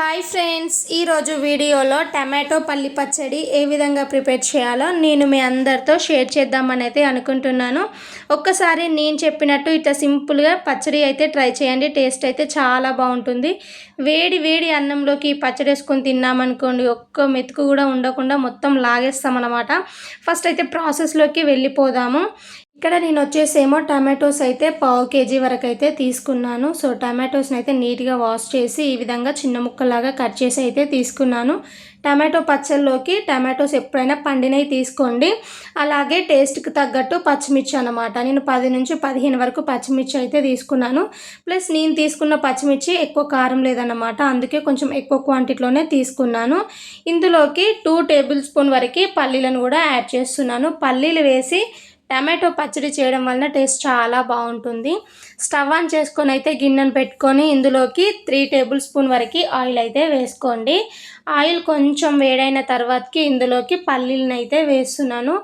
Hi friends, ఈరోజు వీడియోలో tomato పల్లి పచ్చడి ఏ విధంగా ప్రిపేర్ చేయాలో నేను మీ అందరితో షేర్ చేద్దామని అయితే అనుకుంటున్నాను. ఒక్కసారి నేను చెప్పినట్టు ఇట్లా సింపుల్గా పచ్చడి అయితే ట్రై చేయండి. టేస్ట్ అయితే చాలా బాగుంటుంది. వేడి వేడి అన్నంలోకి పచ్చడి వేసుకొని తిన్నామనుకోండి, ఒక్క మెతుకు కూడా ఉండకుండా మొత్తం లాగేస్తామన్నమాట. ఫస్ట్ అయితే ప్రాసెస్లోకి వెళ్ళిపోదాము. ఇక్కడ నేను వచ్చేసేమో టమాటోస్ అయితే పావు కేజీ వరకు అయితే తీసుకున్నాను. సో టమాటోస్ని అయితే నీట్గా వాష్ చేసి ఈ విధంగా చిన్న ముక్కలాగా కట్ చేసి అయితే తీసుకున్నాను. టమాటో పచ్చళ్ళలోకి టమాటోస్ ఎప్పుడైనా పండినవి తీసుకోండి. అలాగే టేస్ట్కి తగ్గట్టు పచ్చిమిర్చి అనమాట. నేను 10 నుంచి 15 వరకు పచ్చిమిర్చి అయితే తీసుకున్నాను. ప్లస్ నేను తీసుకున్న పచ్చిమిర్చి ఎక్కువ కారం లేదన్నమాట, అందుకే కొంచెం ఎక్కువ క్వాంటిటీలోనే తీసుకున్నాను. ఇందులోకి 2 టేబుల్ స్పూన్ వరకు పల్లీలను కూడా యాడ్ చేస్తున్నాను. పల్లీలు వేసి టమాటో పచ్చడి చేయడం వలన టేస్ట్ చాలా బాగుంటుంది. స్టవ్ ఆన్ చేసుకొని అయితే గిన్నెను పెట్టుకొని ఇందులోకి 3 టేబుల్ స్పూన్ వరకు ఆయిల్ అయితే వేసుకోండి. ఆయిల్ కొంచెం వేడైన తర్వాతకి ఇందులోకి పల్లీలను అయితే వేస్తున్నాను.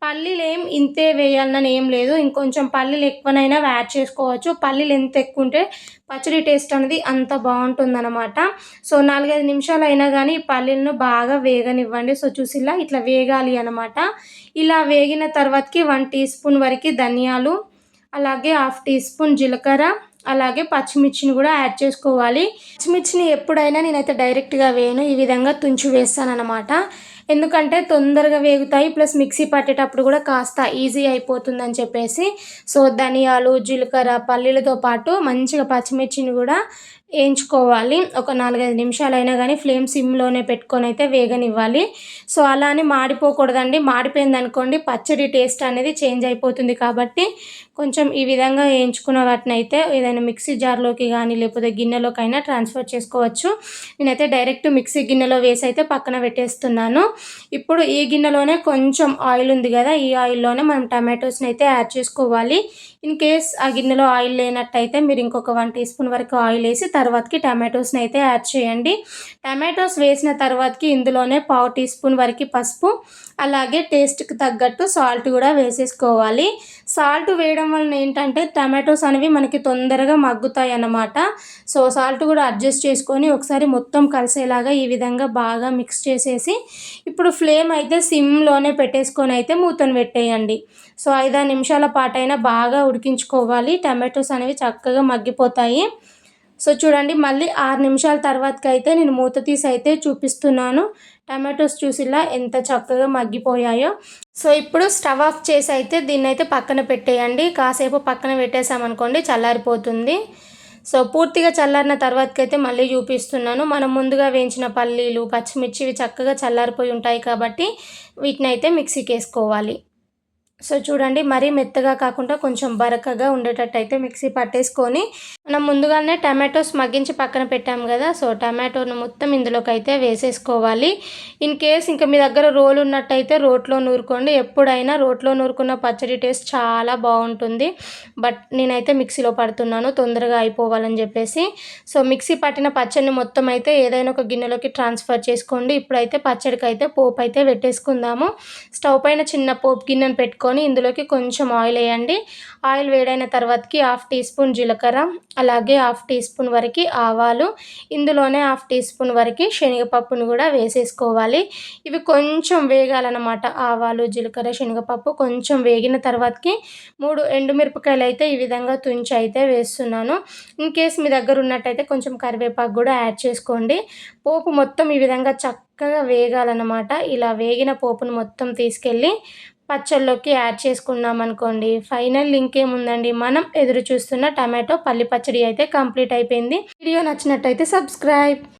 పల్లీలు ఇంతే వేయాలని ఏం లేదు, ఇంకొంచెం పల్లీలు ఎక్కువనైనా యాడ్ చేసుకోవచ్చు. పల్లీలు ఎంత ఎక్కువ ఉంటే పచ్చడి టేస్ట్ అనేది అంత బాగుంటుందన్నమాట. సో 4-5 నిమిషాలు అయినా కానీ పల్లీలను బాగా వేగనివ్వండి. సో చూసిలా ఇట్లా వేగాలి అనమాట. ఇలా వేగిన తర్వాతకి 1 టీ స్పూన్ వరకు ధనియాలు, అలాగే 1/2 టీ స్పూన్ జీలకర్ర, అలాగే పచ్చిమిర్చిని కూడా యాడ్ చేసుకోవాలి. పచ్చిమిర్చిని ఎప్పుడైనా నేనైతే డైరెక్ట్గా వేయను, ఈ విధంగా తుంచి వేస్తానన్నమాట. ఎందుకంటే తొందరగా వేగుతాయి, ప్లస్ మిక్సీ పట్టేటప్పుడు కూడా కాస్త ఈజీ అయిపోతుందని చెప్పేసి. సో ధనియాలు, జీలకర్ర, పల్లీలతో పాటు మంచిగా పచ్చిమిర్చిని కూడా వేయించుకోవాలి. ఒక 4-5 నిమిషాలు అయినా కానీ ఫ్లేమ్ సిమ్లోనే పెట్టుకొని అయితే వేగనివ్వాలి. సో అలా అని మాడిపోకూడదండి. మాడిపోయింది అనుకోండి పచ్చడి టేస్ట్ అనేది చేంజ్ అయిపోతుంది. కాబట్టి కొంచెం ఈ విధంగా వేయించుకున్న వాటిని అయితే ఏదైనా మిక్సీ జార్లోకి కానీ లేకపోతే గిన్నెలోకైనా ట్రాన్స్ఫర్ చేసుకోవచ్చు. నేనైతే డైరెక్ట్ మిక్సీ గిన్నెలో వేసి అయితే పక్కన పెట్టేస్తున్నాను. ఇప్పుడు ఈ గిన్నెలోనే కొంచెం ఆయిల్ ఉంది కదా, ఈ ఆయిల్లోనే మనం టమాటోస్ని అయితే యాడ్ చేసుకోవాలి. ఇన్ కేస్ ఆ గిన్నెలో ఆయిల్ లేనట్టయితే మీరు ఇంకొక 1 టీ స్పూన్ వరకు ఆయిల్ వేసి తర్వాతకి టమాటోస్ని అయితే యాడ్ చేయండి. టమాటోస్ వేసిన తర్వాతకి ఇందులోనే పావు టీ స్పూన్ వరకు పసుపు, అలాగే టేస్ట్కి తగ్గట్టు సాల్ట్ కూడా వేసేసుకోవాలి. సాల్ట్ వేయడం వలన ఏంటంటే టమాటోస్ అనేవి మనకి తొందరగా మగ్గుతాయి అన్నమాట. సో సాల్ట్ కూడా అడ్జస్ట్ చేసుకొని ఒకసారి మొత్తం కలిసేలాగా ఈ విధంగా బాగా మిక్స్ చేసేసి ఇప్పుడు ఫ్లేమ్ అయితే సిమ్లోనే పెట్టేసుకొని అయితే మూతను పెట్టేయండి. సో 5-6 నిమిషాల పాటైనా బాగా ఉడికించుకోవాలి. టమాటోస్ అనేవి చక్కగా మగ్గిపోతాయి. సో చూడండి, మళ్ళీ 6 నిమిషాల తర్వాతకి అయితే నేను మూత తీసి అయితే చూపిస్తున్నాను. టమాటోస్ చూసిలా ఎంత చక్కగా మగ్గిపోయాయో. సో ఇప్పుడు స్టవ్ ఆఫ్ చేసి అయితే దీన్ని అయితే పక్కన పెట్టేయండి. కాసేపు పక్కన పెట్టేసామనుకోండి చల్లారిపోతుంది. సో పూర్తిగా చల్లారిన తర్వాతకి అయితే మళ్ళీ చూపిస్తున్నాను. మనం ముందుగా వేయించిన పల్లీలు, పచ్చిమిర్చి ఇవి చక్కగా చల్లారిపోయి ఉంటాయి కాబట్టి వీటిని అయితే మిక్సీకి వేసుకోవాలి. సో చూడండి, మరీ మెత్తగా కాకుండా కొంచెం బరకగా ఉండేటట్టు అయితే మిక్సీ పట్టేసుకొని మనం ముందుగానే టమాటోస్ మగ్గించి పక్కన పెట్టాము కదా, సో టమాటోను మొత్తం ఇందులోకి అయితే వేసేసుకోవాలి. ఇన్ కేస్ ఇంకా మీ దగ్గర రోలు ఉన్నట్టయితే రోట్లో నూరుకోండి. ఎప్పుడైనా రోట్లో నూరుకున్న పచ్చడి టేస్ట్ చాలా బాగుంటుంది. బట్ నేనైతే మిక్సీలో పడుతున్నాను తొందరగా అయిపోవాలని చెప్పేసి. సో మిక్సీ పట్టిన పచ్చడిని మొత్తం అయితే ఏదైనా ఒక గిన్నెలోకి ట్రాన్స్ఫర్ చేసుకోండి. ఇప్పుడైతే పచ్చడికి అయితే పోపు అయితే పెట్టేసుకుందాము. స్టవ్ పైన చిన్న పోపు గిన్నెను పెట్టుకొని ఇందులోకి కొంచెం ఆయిల్ వేయండి. ఆయిల్ వేడైన తర్వాతకి 1/2 టీ స్పూన్ జీలకర్ర, అలాగే 1/2 టీ స్పూన్ వరకు ఆవాలు, ఇందులోనే 1/2 టీ స్పూన్ వరకు శనగపప్పును కూడా వేసేసుకోవాలి. ఇవి కొంచెం వేగాలన్నమాట. ఆవాలు, జీలకర్ర, శనగపప్పు కొంచెం వేగిన తర్వాతకి 3 ఎండుమిరపకాయలు అయితే ఈ విధంగా తుంచి అయితే వేస్తున్నాను. ఇన్ కేస్ మీ దగ్గర ఉన్నట్టయితే కొంచెం కరివేపాకు కూడా యాడ్ చేసుకోండి. పోపు మొత్తం ఈ విధంగా చక్కగా వేగాలన్నమాట. ఇలా వేగిన పోపును మొత్తం తీసుకెళ్ళి పచ్చళ్ళలోకి యాడ్ చేసుకున్నాం అనుకోండి, ఫైనల్ ఇంకేముందండి, మనం ఎదురు చూస్తున్న టమాటో పల్లి పచ్చడి అయితే కంప్లీట్ అయిపోయింది. వీడియో నచ్చినట్టయితే సబ్స్క్రైబ్.